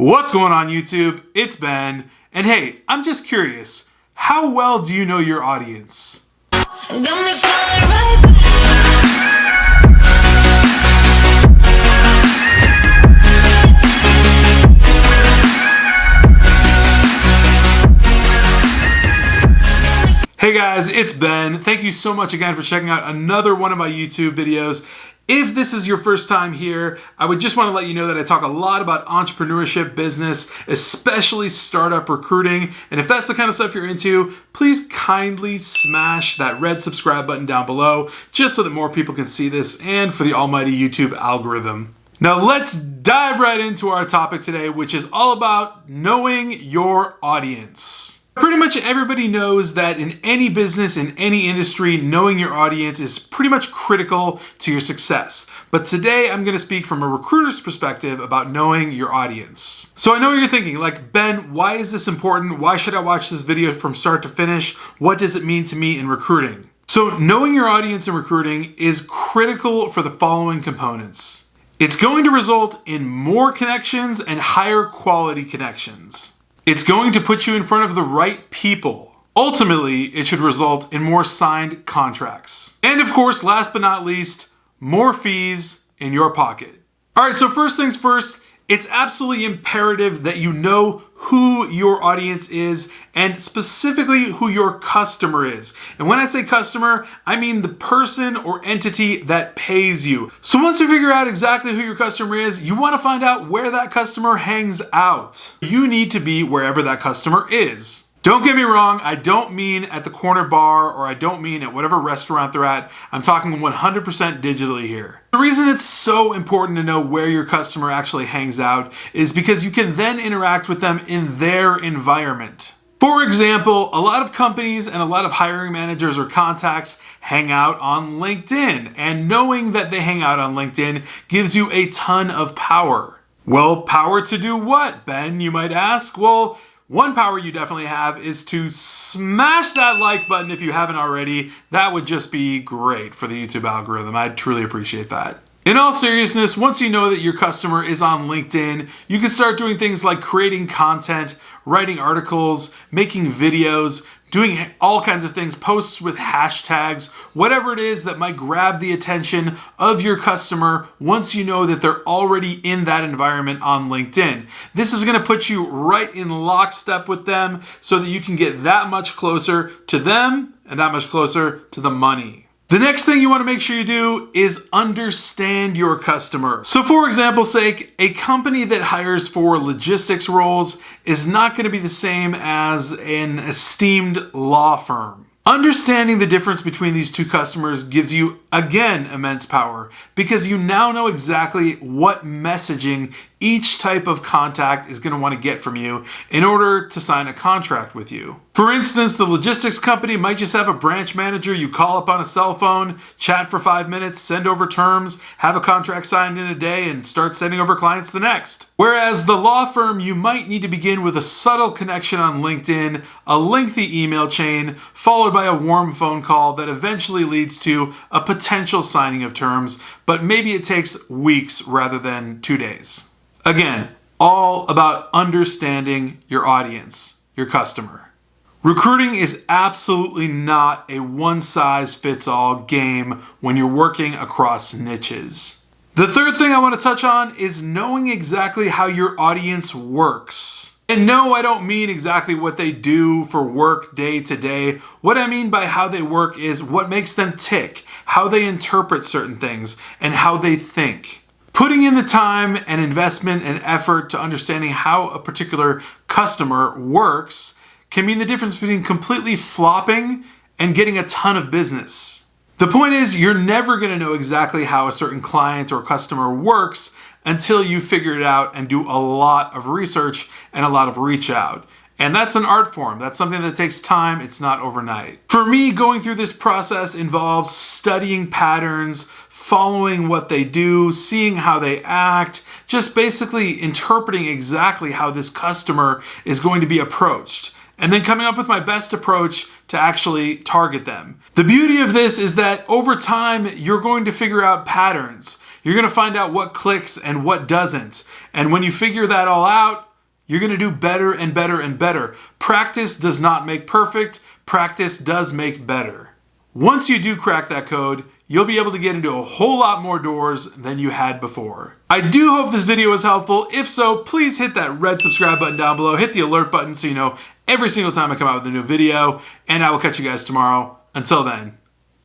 What's going on YouTube? It's Ben, and hey, I'm just curious, how well do you know your audience? Hey guys, it's Ben. Thank you so much again for checking out another one of my YouTube videos. If this is your first time here, I would just want to let you know that I talk a lot about entrepreneurship, business, especially startup recruiting. And if that's the kind of stuff you're into, please kindly smash that red subscribe button down below, just so that more people can see this and for the almighty YouTube algorithm. Now let's dive right into our topic today, which is all about knowing your audience. Pretty much everybody knows that in any business, in any industry, knowing your audience is pretty much critical to your success. But today I'm going to speak from a recruiter's perspective about knowing your audience. So I know you're thinking, like, Ben, why is this important? Why should I watch this video from start to finish? What does it mean to me in recruiting? So knowing your audience in recruiting is critical for the following components. It's going to result in more connections and higher quality connections. It's going to put you in front of the right people. Ultimately, it should result in more signed contracts. And of course, last but not least, more fees in your pocket. All right, so first things first, it's absolutely imperative that you know who your audience is and specifically who your customer is. And when I say customer, I mean the person or entity that pays you. So once you figure out exactly who your customer is, you want to find out where that customer hangs out. You need to be wherever that customer is. Don't get me wrong, I don't mean at the corner bar or I don't mean at whatever restaurant they're at. I'm talking 100% digitally here. The reason it's so important to know where your customer actually hangs out is because you can then interact with them in their environment. For example, a lot of companies and a lot of hiring managers or contacts hang out on LinkedIn, and knowing that they hang out on LinkedIn gives you a ton of power. Well, power to do what, Ben, you might ask? Well, one power you definitely have is to smash that like button if you haven't already. That would just be great for the YouTube algorithm. I'd truly appreciate that. In all seriousness, once you know that your customer is on LinkedIn, you can start doing things like creating content, writing articles, making videos, doing all kinds of things, posts with hashtags, whatever it is that might grab the attention of your customer once you know that they're already in that environment on LinkedIn. This is going to put you right in lockstep with them so that you can get that much closer to them and that much closer to the money. The next thing you want to make sure you do is understand your customer. So for example's sake, a company that hires for logistics roles is not going to be the same as an esteemed law firm. Understanding the difference between these two customers gives you, again, immense power because you now know exactly what messaging each type of contact is going to want to get from you in order to sign a contract with you. For instance, the logistics company might just have a branch manager you call up on a cell phone, chat for 5 minutes, send over terms, have a contract signed in a day, and start sending over clients the next. Whereas the law firm, you might need to begin with a subtle connection on LinkedIn, a lengthy email chain, followed by a warm phone call that eventually leads to a potential signing of terms, but maybe it takes weeks rather than 2 days. Again, all about understanding your audience, your customer. Recruiting is absolutely not a one-size-fits-all game when you're working across niches. The third thing I want to touch on is knowing exactly how your audience works. And no, I don't mean exactly what they do for work day to day. What I mean by how they work is what makes them tick, how they interpret certain things, and how they think. Putting in the time and investment and effort to understanding how a particular customer works can mean the difference between completely flopping and getting a ton of business. The point is, you're never going to know exactly how a certain client or customer works until you figure it out and do a lot of research and a lot of reach out. And that's an art form. That's something that takes time. It's not overnight. For me, going through this process involves studying patterns, following what they do, seeing how they act, just basically interpreting exactly how this customer is going to be approached, and then coming up with my best approach to actually target them. The beauty of this is that over time, you're going to figure out patterns. You're going to find out what clicks and what doesn't. And when you figure that all out, you're going to do better and better and better. Practice does not make perfect. Practice does make better. Once you do crack that code, you'll be able to get into a whole lot more doors than you had before. I do hope this video was helpful. If so, please hit that red subscribe button down below. Hit the alert button so you know every single time I come out with a new video. And I will catch you guys tomorrow. Until then.